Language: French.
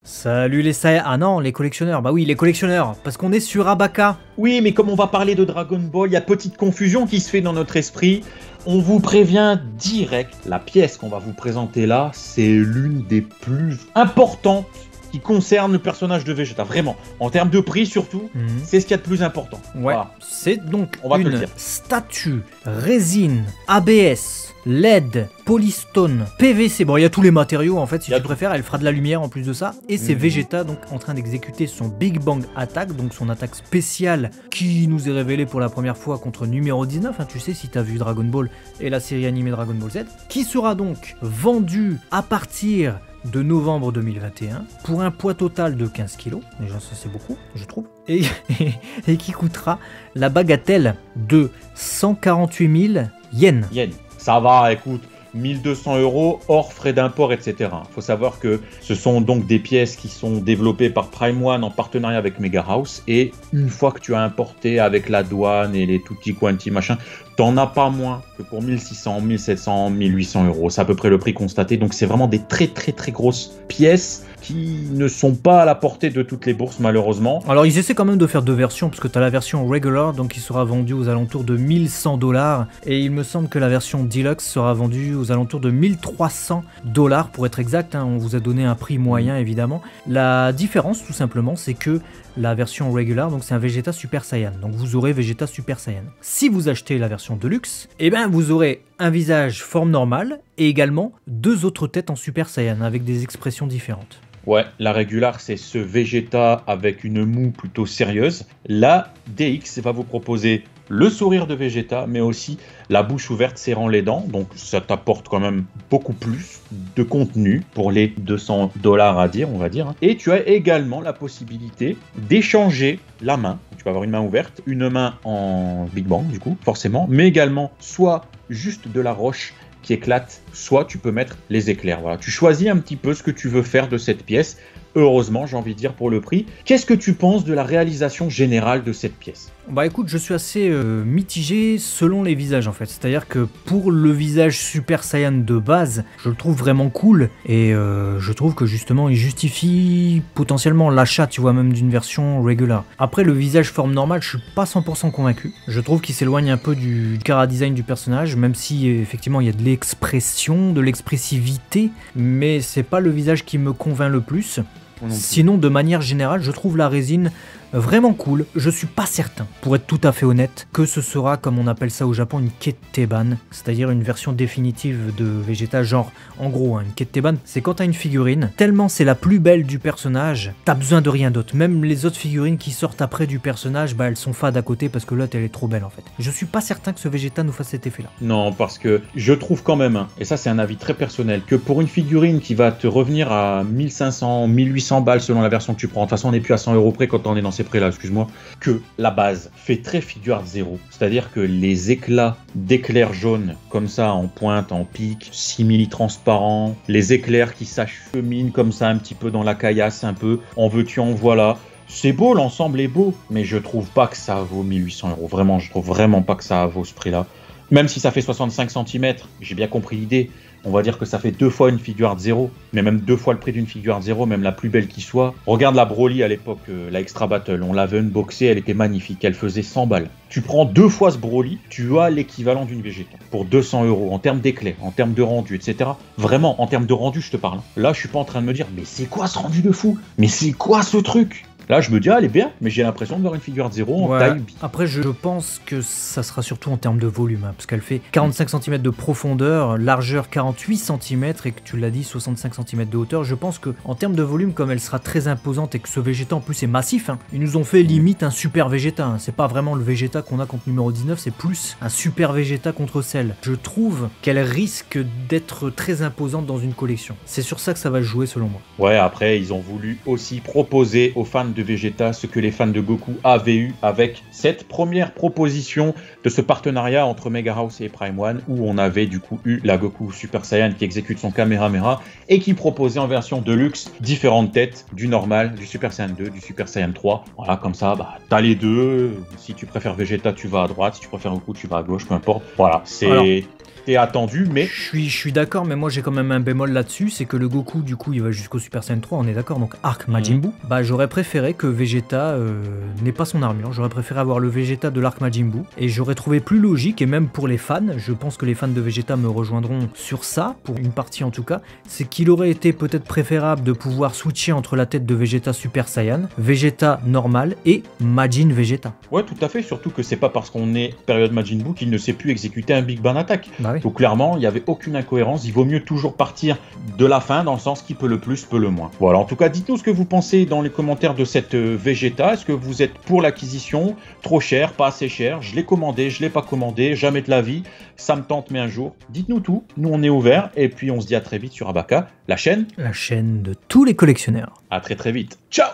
Salut les Saiyans. Ah non, les collectionneurs. Bah oui, les collectionneurs. Parce qu'on est sur Abaka. Oui, mais comme on va parler de Dragon Ball, il y a petite confusion qui se fait dans notre esprit. On vous prévient direct, la pièce qu'on va vous présenter là, c'est l'une des plus importantes qui concerne le personnage de Vegeta. Vraiment, en termes de prix surtout, c'est ce qu'il y a de plus important. Ouais, Voilà. c'est donc On va te le une dire. statue, résine, ABS, LED, polystone, PVC. Bon, il y a tous les matériaux en fait, si Il y a tu tout. préfères. Elle fera de la lumière en plus de ça. Et c'est Vegeta donc en train d'exécuter son Big Bang Attack, donc son attaque spéciale qui nous est révélée pour la première fois contre numéro 19. Hein, tu sais, si tu as vu Dragon Ball et la série animée Dragon Ball Z, qui sera donc vendue à partir de novembre 2021 pour un poids total de 15 kg. Déjà, ça c'est beaucoup, je trouve. Et qui coûtera la bagatelle de 148 000 yens. Yen. Ça va, écoute, 1200 € hors frais d'import, etc. Il faut savoir que ce sont donc des pièces qui sont développées par Prime One en partenariat avec Mega House. Et une fois que tu as importé avec la douane et les tutti quanti machin, t'en as pas moins que pour 1600, 1700, 1800 €. C'est à peu près le prix constaté. Donc c'est vraiment des très grosses pièces qui ne sont pas à la portée de toutes les bourses malheureusement. Alors ils essaient quand même de faire deux versions, parce que tu as la version regular, donc qui sera vendue aux alentours de 1100 $, et il me semble que la version deluxe sera vendue aux alentours de 1300 $ pour être exact, hein, on vous a donné un prix moyen évidemment. La différence tout simplement, c'est que la version regular, donc c'est un Vegeta Super Saiyan, donc vous aurez Vegeta Super Saiyan. Si vous achetez la version deluxe, eh ben vous aurez un visage forme normale et également deux autres têtes en Super Saiyan avec des expressions différentes. Ouais, la régular, c'est ce Vegeta avec une moue plutôt sérieuse. La DX va vous proposer le sourire de Vegeta, mais aussi la bouche ouverte serrant les dents. Donc ça t'apporte quand même beaucoup plus de contenu pour les 200 $ à dire, on va dire. Et tu as également la possibilité d'échanger la main. Tu vas avoir une main ouverte, une main en Big Bang, du coup, forcément, mais également soit juste de la roche qui éclate, soit tu peux mettre les éclairs. Voilà, tu choisis un petit peu ce que tu veux faire de cette pièce. Heureusement, j'ai envie de dire, pour le prix. Qu'est-ce que tu penses de la réalisation générale de cette pièce ? Bah écoute, je suis assez mitigé selon les visages en fait. C'est-à-dire que pour le visage Super Saiyan de base, je le trouve vraiment cool. Et je trouve que justement, il justifie potentiellement l'achat, tu vois, même d'une version regular. Après, le visage forme normale, je suis pas 100% convaincu. Je trouve qu'il s'éloigne un peu du chara design du personnage, même si effectivement il y a de l'expression, de l'expressivité. Mais c'est pas le visage qui me convainc le plus. Sinon, de manière générale, je trouve la résine vraiment cool. Je suis pas certain, pour être tout à fait honnête, que ce sera, comme on appelle ça au Japon, une Ketteban, c'est-à-dire une version définitive de Vegeta, genre, en gros, hein, une Ketteban, c'est quand t'as une figurine, tellement c'est la plus belle du personnage, t'as besoin de rien d'autre. Même les autres figurines qui sortent après du personnage, bah elles sont fades à côté parce que l'autre elle est trop belle en fait. Je suis pas certain que ce Vegeta nous fasse cet effet-là. Non, parce que je trouve quand même, hein, et ça c'est un avis très personnel, que pour une figurine qui va te revenir à 1500, 1800 balles selon la version que tu prends, de toute façon on n'est plus à 100 € près quand on est dans ces prix-là, excuse-moi, que la base fait très figure art zéro. C'est-à-dire que les éclats d'éclairs jaunes, comme ça, en pointe, en pic, simili-transparents, les éclairs qui s'acheminent comme ça un petit peu dans la caillasse, un peu, en veux-tu, en voilà. C'est beau, l'ensemble est beau, mais je trouve pas que ça vaut 1800 €. Vraiment, je trouve vraiment pas que ça vaut ce prix-là. Même si ça fait 65 cm, j'ai bien compris l'idée. On va dire que ça fait 2 fois une figure art 0, mais même 2 fois le prix d'une figure art 0, même la plus belle qui soit. Regarde la Broly à l'époque, la Extra Battle, on l'avait unboxée, elle était magnifique, elle faisait 100 balles. Tu prends 2 fois ce Broly, tu as l'équivalent d'une Vegeta, pour 200 € en termes d'éclair, en termes de rendu, etc. Vraiment, en termes de rendu, je te parle. Là, je suis pas en train de me dire, mais c'est quoi ce rendu de fou ? Mais c'est quoi ce truc ? Là, je me dis, ah, elle est bien, mais j'ai l'impression de voir une figure de 0 en taille. Après, je pense que ça sera surtout en termes de volume, hein, parce qu'elle fait 45 cm de profondeur, largeur 48 cm, et que tu l'as dit, 65 cm de hauteur. Je pense que en termes de volume, comme elle sera très imposante et que ce Vegeta en plus est massif, hein, ils nous ont fait limite un super Vegeta. Hein. C'est pas vraiment le Vegeta qu'on a contre numéro 19, c'est plus un super Vegeta contre Cell. Je trouve qu'elle risque d'être très imposante dans une collection. C'est sur ça que ça va se jouer selon moi. Ouais, après, ils ont voulu aussi proposer aux fans de Vegeta ce que les fans de Goku avaient eu avec cette première proposition de ce partenariat entre Mega House et Prime One, où on avait du coup eu la Goku Super Saiyan qui exécute son Kamehameha et qui proposait en version Deluxe différentes têtes, du normal, du Super Saiyan 2, du Super Saiyan 3. Voilà, comme ça, bah, t'as les deux. Si tu préfères Vegeta, tu vas à droite. Si tu préfères Goku, tu vas à gauche, peu importe. Voilà, c'est... Alors, été attendu, mais... Je suis d'accord, mais moi j'ai quand même un bémol là-dessus, c'est que le Goku, du coup, il va jusqu'au Super Saiyan 3, on est d'accord, donc arc Majin Buu. Bah, j'aurais préféré que Vegeta n'ait pas son armure, j'aurais préféré avoir le Vegeta de l'arc Majin Buu, et j'aurais trouvé plus logique, et même pour les fans, je pense que les fans de Vegeta me rejoindront sur ça, pour une partie en tout cas, c'est qu'il aurait été peut-être préférable de pouvoir switcher entre la tête de Vegeta Super Saiyan, Vegeta normal et Majin Vegeta. Ouais, tout à fait, surtout que c'est pas parce qu'on est période Majin Buu qu'il ne sait plus exécuter un Big Bang Attack. Bah oui. Donc clairement, il n'y avait aucune incohérence, il vaut mieux toujours partir de la fin, dans le sens qui peut le plus, peut le moins. Voilà, en tout cas, dites-nous ce que vous pensez dans les commentaires de cette Vegeta. Est-ce que vous êtes pour l'acquisition? Trop cher, pas assez cher? Je l'ai commandé, je l'ai pas commandé, jamais de la vie, ça me tente mais un jour. Dites-nous tout, nous on est ouverts, et puis on se dit à très vite sur Abaka, la chaîne de tous les collectionneurs. À très très vite. Ciao!